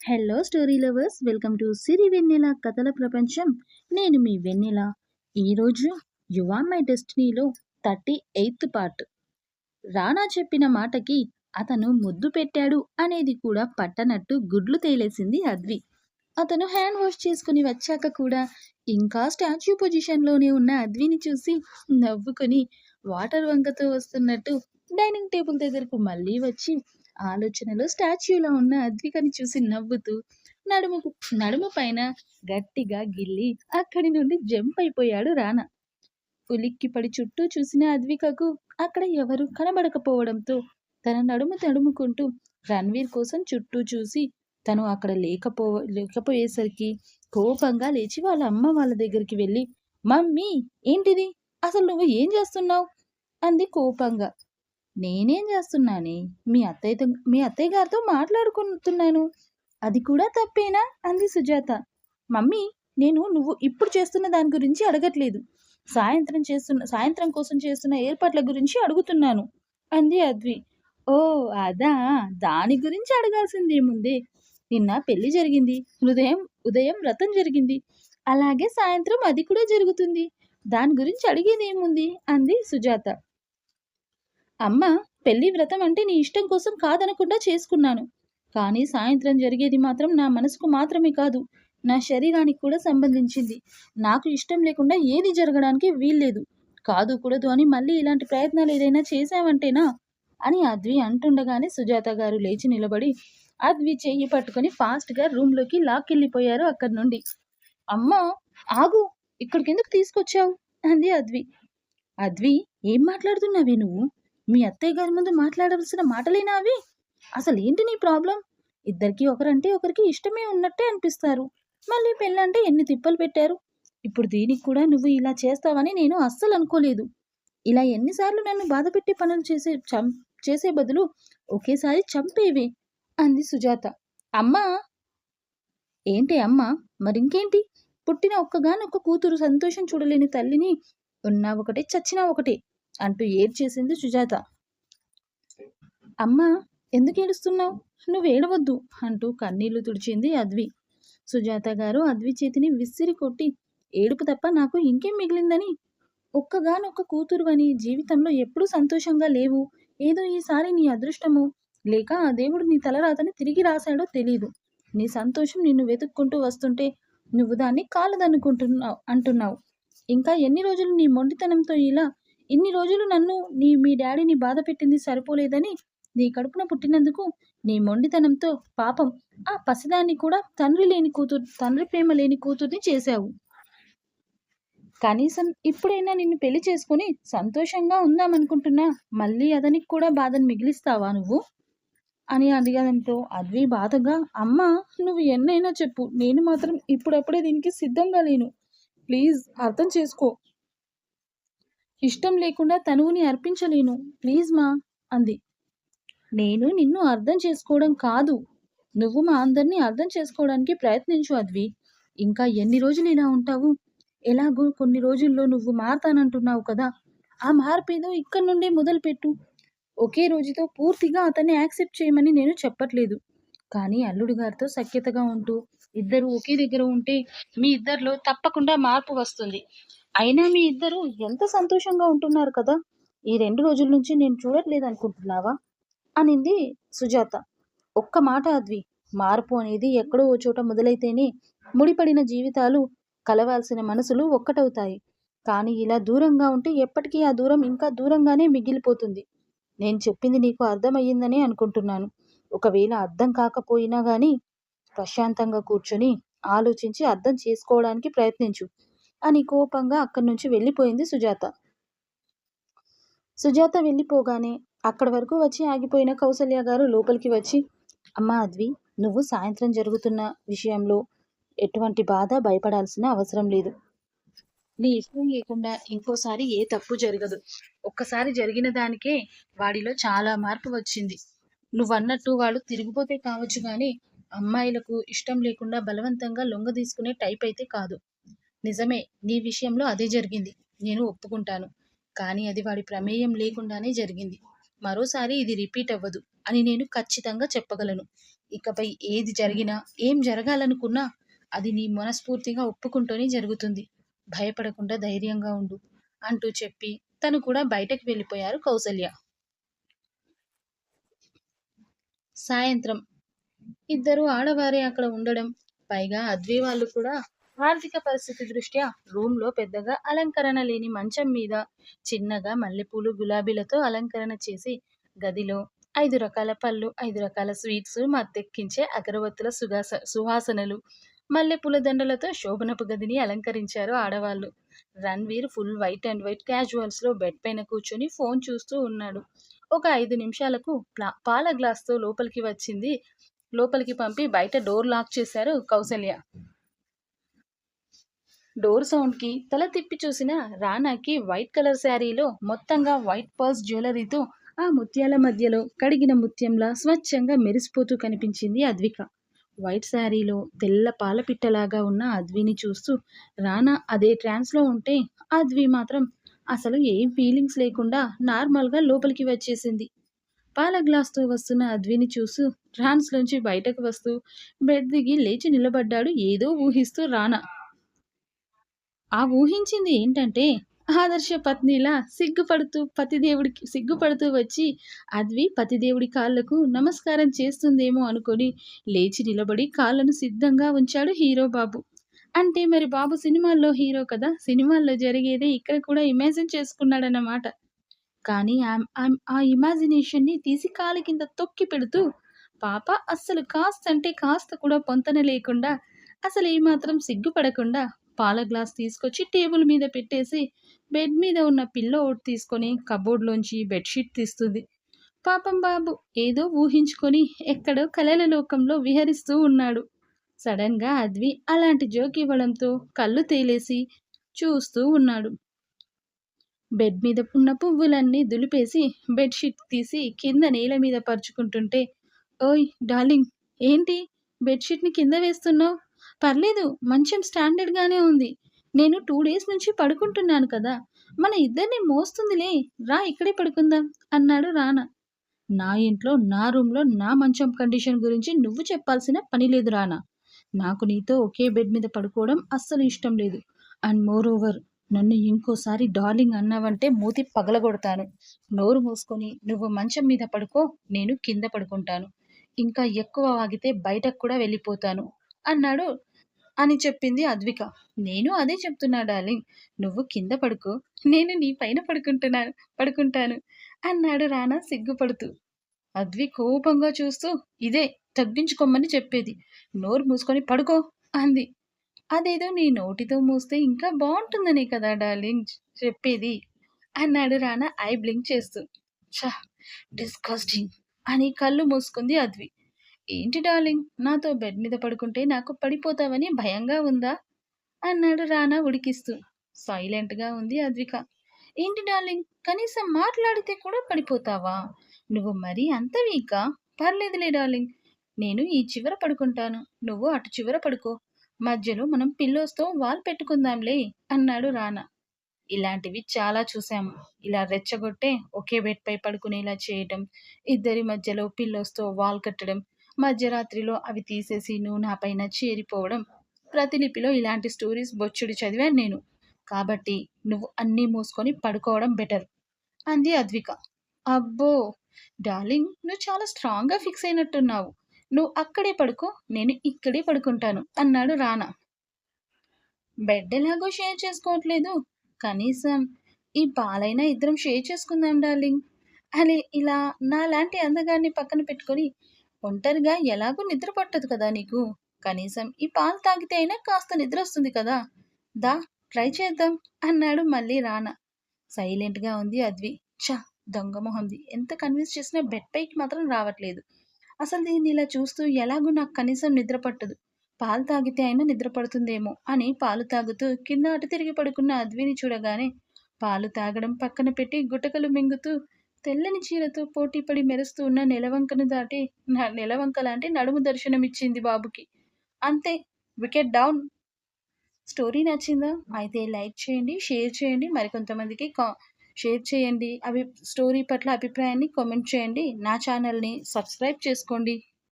Hello story lovers, welcome to Siri Vennela కథల ప్రపంచం. నేను మీ వెన్నెల. ఈరోజు యు ఆర్ మై డెస్టినీలో 38th పార్ట్. రానా చెప్పిన మాటకి అతను ముద్దు పెట్టాడు అనేది కూడా పట్టనట్టు గుడ్లు తేలేసింది అద్వి. అతను హ్యాండ్ వాష్ చేసుకుని వచ్చాక కూడా ఇంకా స్టాచ్యూ పొజిషన్లోనే ఉన్న అద్విని చూసి నవ్వుకొని వాటర్ వంకతో వస్తున్నట్టు డైనింగ్ టేబుల్ దగ్గరకు మళ్ళీ వచ్చి ఆలోచనలో స్టాచ్యూలో ఉన్న అద్వికని చూసి నవ్వుతూ నడుము పైన గట్టిగా గిల్లి అక్కడి నుండి జంప్ అయిపోయాడు రానా. ఉలిక్కిపడి చుట్టూ చూసిన అద్వికకు అక్కడ ఎవరు కనబడకపోవడంతో తన నడుము తడుముకుంటూ రణ్వీర్ కోసం చుట్టూ చూసి తను అక్కడ లేకపోయేసరికి కోపంగా లేచి వాళ్ళ అమ్మ వాళ్ళ దగ్గరికి వెళ్ళి, మమ్మీ ఏంటిది, అసలు నువ్వు ఏం చేస్తున్నావు అంది కోపంగా. నేనేం చేస్తున్నానే, మీ అత్తయ్య గారితో మాట్లాడుకుంటున్నాను. అది కూడా తప్పేనా అంది సుజాత. మమ్మీ, నేను నువ్వు ఇప్పుడు చేస్తున్న దాని గురించి అడగట్లేదు, సాయంత్రం కోసం చేస్తున్న ఏర్పాట్ల గురించి అడుగుతున్నాను అంది అద్వి. ఓ అదా, దాని గురించి అడగాల్సిందేముంది, నిన్న పెళ్లి జరిగింది, ఉదయం వ్రతం జరిగింది, అలాగే సాయంత్రం అది కూడా జరుగుతుంది, దాని గురించి అడిగేదేముంది అంది సుజాత. అమ్మ, పెళ్లి వ్రతం అంటే నీ ఇష్టం కోసం కాదనకుండా చేసుకున్నాను, కానీ సాయంత్రం జరిగేది మాత్రం నా మనసుకు మాత్రమే కాదు, నా శరీరానికి కూడా సంబంధించింది. నాకు ఇష్టం లేకుండా ఏది జరగడానికి వీల్లేదు, కాదు కూడదు అని మళ్ళీ ఇలాంటి ప్రయత్నాలు ఏదైనా చేశావంటేనా అని అద్వి అంటుండగానే సుజాత గారు లేచి నిలబడి అద్వి చెయ్యి పట్టుకొని ఫాస్ట్గా రూమ్లోకి లాక్కెళ్ళిపోయారు అక్కడి నుండి. అమ్మా ఆగు, ఇక్కడికెందుకు తీసుకొచ్చావు అంది అద్వి. అద్వి, ఏం మాట్లాడుతున్నావే నువ్వు, మీ అత్తయ్య గారి ముందు మాట్లాడవలసిన మాటలేనా అవి? అసలు ఏంటి నీ ప్రాబ్లం? ఇద్దరికి ఒకరంటే ఒకరికి ఇష్టమే ఉన్నట్టే అనిపిస్తారు, మళ్ళీ పెళ్ళంటే ఎన్ని తిప్పలు పెట్టారు. ఇప్పుడు దీనికి కూడా నువ్వు ఇలా చేస్తావని నేను అస్సలు అనుకోలేదు. ఇలా ఎన్నిసార్లు నన్ను బాధపెట్టి పనులు చేసే బదులు ఒకేసారి చంపేవే అంది సుజాత. అమ్మా. ఏంటి అమ్మా, మరింకేంటి, పుట్టిన ఒక్కగానొక్క కూతురు సంతోషం చూడలేని తల్లిని ఉన్నా ఒకటే చచ్చినా ఒకటే అంటూ ఏడ్చేసింది సుజాత. అమ్మా, ఎందుకు ఏడుస్తున్నావు, నువ్వు ఏడవద్దు అంటూ కన్నీళ్లు తుడిచింది అద్వి. సుజాత గారు అద్వి చేతిని విసిరి కొట్టి, ఏడుపు తప్ప నాకు ఇంకేం మిగిలిందని, ఒక్కగానొక్క కూతురు అని జీవితంలో ఎప్పుడూ సంతోషంగా లేవు, ఏదో ఈసారి నీ అదృష్టమో లేక ఆ దేవుడు నీ తలరాతని తిరిగి రాశాడో తెలీదు, నీ సంతోషం నిన్ను వెతుక్కుంటూ వస్తుంటే నువ్వు దాన్ని అంటున్నావు. ఇంకా ఎన్ని రోజులు నీ మొండితనంతో ఇలా, ఇన్ని రోజులు నన్ను మీ డాడీని బాధ పెట్టింది సరిపోలేదని నీ కడుపున పుట్టినందుకు నీ మొండితనంతో పాపం ఆ పసిదాన్ని కూడా తండ్రి ప్రేమ లేని కూతుర్ని చేశావు. కనీసం ఇప్పుడైనా నిన్ను పెళ్లి చేసుకుని సంతోషంగా ఉందామనుకుంటున్నా, మళ్ళీ అతనికి కూడా బాధను మిగిలిస్తావా నువ్వు అని అడగడంతో అద్వి బాధగా, అమ్మా నువ్వు ఎన్నైనా చెప్పు, నేను మాత్రం ఇప్పుడప్పుడే దీనికి సిద్ధంగా లేను, ప్లీజ్ అర్థం చేసుకో, ఇష్టం లేకుండా తనువుని అర్పించలేను, ప్లీజ్ మా అంది. నేను నిన్ను అర్థం చేసుకోవడం కాదు, నువ్వు మా అందరినీ అర్థం చేసుకోవడానికి ప్రయత్నించు అద్వి. ఇంకా ఎన్ని రోజులు ఇలా ఉంటావు, ఎలాగో కొన్ని రోజుల్లో నువ్వు మారతానంటున్నావు కదా, ఆ మార్పు ఏదో ఇక్కడి నుండే మొదలుపెట్టు. ఒకే రోజుతో పూర్తిగా అతన్ని యాక్సెప్ట్ చేయమని నేను చెప్పట్లేదు, కానీ అల్లుడు గారితో సఖ్యతగా ఉంటూ ఇద్దరు ఒకే దగ్గర ఉంటే మీ ఇద్దరిలో తప్పకుండా మార్పు వస్తుంది. అయినా మీ ఇద్దరు ఎంత సంతోషంగా ఉంటున్నారు కదా, ఈ 2 రోజుల నుంచి నేను చూడట్లేదు అనుకుంటున్నావా అనింది సుజాత. ఒక్క మాట అద్వి, మార్పు అనేది ఎక్కడో ఓ చోట మొదలైతేనే ముడిపడిన జీవితాలు, కలవాల్సిన మనసులు ఒక్కటవుతాయి, కానీ ఇలా దూరంగా ఉంటే ఎప్పటికీ ఆ దూరం ఇంకా దూరంగానే మిగిలిపోతుంది. నేను చెప్పింది నీకు అర్థమయ్యిందనే అనుకుంటున్నాను, ఒకవేళ అర్థం కాకపోయినా కానీ ప్రశాంతంగా కూర్చొని ఆలోచించి అర్థం చేసుకోవడానికి ప్రయత్నించు అని కోపంగా అక్కడి నుంచి వెళ్ళిపోయింది సుజాత. సుజాత వెళ్ళిపోగానే అక్కడి వరకు వచ్చి ఆగిపోయిన కౌసల్య గారు లోపలికి వచ్చి, అమ్మా అద్వి, నువ్వు సాయంత్రం జరుగుతున్న విషయంలో ఎటువంటి బాధ భయపడాల్సిన అవసరం లేదు, నీ ఇష్టం లేకుండా ఇంకోసారి ఏ తప్పు జరగదు, ఒక్కసారి జరిగిన దానికే వాడిలో చాలా మార్పు వచ్చింది, నువ్వన్నట్టు వాడు తిరిగిపోతే కావచ్చు కానీ అమ్మాయిలకు ఇష్టం లేకుండా బలవంతంగా లొంగ తీసుకునే టైప్ అయితే కాదు. నిజమే, నీ విషయంలో అదే జరిగింది, నేను ఒప్పుకుంటాను, కానీ అది వాడి ప్రమేయం లేకుండానే జరిగింది, మరోసారి ఇది రిపీట్ అవ్వదు అని నేను ఖచ్చితంగా చెప్పగలను. ఇకపై ఏది జరిగినా, ఏం జరగాలనుకున్నా అది నీ మనస్ఫూర్తిగా ఒప్పుకుంటూనే జరుగుతుంది. భయపడకుండా ధైర్యంగా ఉండు అంటూ చెప్పి తను కూడా బయటకు వెళ్ళిపోయారు కౌసల్య. సాయంత్రం ఇద్దరు ఆడవారే అక్కడ ఉండడం, పైగా అద్వి వాళ్ళు కూడా ఆర్థిక పరిస్థితి దృష్ట్యా రూమ్లో పెద్దగా అలంకరణ లేని మంచం మీద చిన్నగా మల్లెపూలు గులాబీలతో అలంకరణ చేసి గదిలో 5 రకాల పళ్ళు, 5 రకాల స్వీట్స్, మత్తెక్కించే అగరవత్తుల సువాసనలు, మల్లెపూల దండలతో శోభనపు గదిని అలంకరించారు ఆడవాళ్ళు. Ranveer full white and white క్యాజువల్స్లో బెడ్ పైన కూర్చొని ఫోన్ చూస్తూ ఉన్నాడు. ఒక 5 నిమిషాలకు పాల గ్లాస్తో లోపలికి పంపి బయట డోర్ లాక్ చేశారు కౌసల్య. డోర్ సౌండ్కి తల తిప్పి చూసిన రానాకి వైట్ కలర్ శారీలో మొత్తంగా వైట్ పర్స్ జ్యువెలరీతో ఆ ముత్యాల మధ్యలో కడిగిన ముత్యంలా స్వచ్ఛంగా మెరిసిపోతూ కనిపించింది అద్విక. వైట్ శారీలో తెల్ల పాలపిట్టలాగా ఉన్న అద్విని చూస్తూ రానా అదే ట్రాన్స్లో ఉంటే అద్వి మాత్రం అసలు ఏం ఫీలింగ్స్ లేకుండా నార్మల్గా లోపలికి వచ్చేసింది. పాల గ్లాస్తో వస్తున్న అద్విని చూస్తూ ట్రాన్స్లోంచి బయటకు వస్తూ బెడ్ దిగి లేచి నిలబడ్డాడు ఏదో ఊహిస్తూ రానా. ఆ ఊహించింది ఏంటంటే ఆదర్శ పత్నిలా సిగ్గుపడుతూ వచ్చి అద్వి పతిదేవుడి కాళ్లకు నమస్కారం చేస్తుందేమో అనుకొని లేచి నిలబడి కాళ్ళను సిద్ధంగా ఉంచాడు హీరో బాబు. అంటే మరి బాబు సినిమాల్లో హీరో కదా, సినిమాల్లో జరిగేదే ఇక్కడ కూడా ఇమాజిన్ చేసుకున్నాడన్నమాట. కానీ ఆ ఇమాజినేషన్ని తీసి కాలి కింద తొక్కి పెడుతూ పాప అస్సలు కాస్త కూడా పొంతన లేకుండా, అసలు ఏమాత్రం సిగ్గుపడకుండా పాల గ్లాస్ తీసుకొచ్చి టేబుల్ మీద పెట్టేసి బెడ్ మీద ఉన్న పిల్లో ఒకటి తీసుకొని కబోర్డ్లోంచి బెడ్షీట్ తీస్తుంది. పాపం బాబు ఏదో ఊహించుకొని ఎక్కడో కలల లోకంలో విహరిస్తూ ఉన్నాడు. సడన్గా అద్వి అలాంటి జోక్ ఇవ్వడంతో కళ్ళు తేలేసి చూస్తూ ఉన్నాడు. బెడ్ మీద ఉన్న పువ్వులన్నీ దులిపేసి బెడ్షీట్ తీసి కింద నేల మీద పరుచుకుంటుంటే, ఓయ్ డార్లింగ్, ఏంటి బెడ్షీట్ని కింద వేస్తున్నావు? పర్లేదు, మంచం స్టాండర్డ్గానే ఉంది. నేను 2 డేస్ నుంచి పడుకుంటున్నాను కదా, మన ఇద్దరిని మోస్తుందిలే, రా ఇక్కడే పడుకుందాం అన్నాడు రానా. నా ఇంట్లో నా రూమ్లో నా మంచం కండిషన్ గురించి నువ్వు చెప్పాల్సిన పని లేదు రానా. నాకు నీతో ఒకే బెడ్ మీద పడుకోవడం అస్సలు ఇష్టం లేదు. అండ్ మోర్ ఓవర్, నన్ను ఇంకోసారి డార్లింగ్ అన్నావంటే మూతి పగలగొడతాను. నోరు మూసుకొని నువ్వు మంచం మీద పడుకో, నేను కింద పడుకుంటాను. ఇంకా ఎక్కువ వాగితే బయటకు కూడా వెళ్ళిపోతాను అన్నాడు అని చెప్పింది అద్విక. నేను అదే చెప్తున్నా డార్లింగ్, నువ్వు కింద పడుకో, నేను నీ పైన పడుకుంటాను అన్నాడు రానా సిగ్గుపడుతూ. అద్వి కోపంగా చూస్తూ ఇదే తగ్గించుకోమని చెప్పేది, నోరు మూసుకొని పడుకో అంది. అదేదో నీ నోటితో మూస్తే ఇంకా బాగుంటుందనే కదా డార్లింగ్ చెప్పేది అన్నాడు రానా ఐ బ్లింక్ చేస్తూ. ఛా, డిస్కస్టింగ్ అని కళ్ళు మూసుకుంది అద్వి. ఏంటి డార్లింగ్, నాతో బెడ్ మీద పడుకుంటే నాకు పడిపోతావని భయంగా ఉందా అన్నాడు రానా ఉడికిస్తూ. సైలెంట్గా ఉంది అద్విక. ఏంటి డార్లింగ్, కనీసం మాట్లాడితే కూడా పడిపోతావా? నువ్వు మరీ అంత వీకా? పర్లేదులే డార్లింగ్, నేను ఈ చివర పడుకుంటాను, నువ్వు అటు చివర పడుకో, మధ్యలో మనం పిల్లోస్తో వాల్ పెట్టుకుందాంలే అన్నాడు రానా. ఇలాంటివి చాలా చూసాము. ఇలా రెచ్చగొట్టే ఒకే బెడ్ పై పడుకునేలా చేయటం, ఇద్దరి మధ్యలో పిల్లోస్తో వాల్ కట్టడం, మధ్యరాత్రిలో అవి తీసేసి నువ్వు నా పైన చేరిపోవడం, ప్రతిలిపిలో ఇలాంటి స్టోరీస్ బొచ్చుడు చదివాను నేను. కాబట్టి నువ్వు అన్నీ మూసుకొని పడుకోవడం బెటర్ అంది అద్విక. అబ్బో డార్లింగ్, నువ్వు చాలా స్ట్రాంగ్గా ఫిక్స్ అయినట్టున్నావు. నువ్వు అక్కడే పడుకో, నేను ఇక్కడే పడుకుంటాను అన్నాడు రానా. బెడ్ ఎలాగో షేర్ చేసుకోవట్లేదు, కనీసం ఈ పాలైనా ఇద్దరం షేర్ చేసుకుందాం డార్లింగ్. అలే ఇలా నాలాంటి అందగాన్ని పక్కన పెట్టుకొని ఒంటరిగా ఎలాగో నిద్ర పట్టదు కదా నీకు, కనీసం ఈ పాలు తాగితే అయినా కాస్త నిద్ర వస్తుంది కదా, దా ట్రై చేద్దాం అన్నాడు మళ్ళీ రానా. సైలెంట్గా ఉంది అద్వి. చా, దొంగ మొహంది, ఎంత కన్విన్స్ చేసినా బెడ్ పైకి మాత్రం రావట్లేదు. అసలు దీన్ని ఇలా చూస్తూ ఎలాగో నాకు కనీసం నిద్ర పట్టదు, పాలు తాగితే అయినా నిద్ర పడుతుందేమో అని పాలు తాగుతూ కింద అటు తిరిగి పడుకున్న అద్విని చూడగానే పాలు తాగడం పక్కన పెట్టి గుటకలు మింగుతూ తెల్లని చీరతో పోటీపడి మెరుస్తూ ఉన్న నెలవంకను దాటి నెలవంక లాంటి నడుము దర్శనమిచ్చింది బాబుకి. అంతే, వికెట్ డౌన్. స్టోరీ నచ్చిందా? అయితే లైక్ చేయండి, షేర్ చేయండి, మరికొంతమందికి షేర్ చేయండి. స్టోరీ పట్ల అభిప్రాయాన్ని కామెంట్ చేయండి. నా ఛానల్ని సబ్స్క్రైబ్ చేసుకోండి.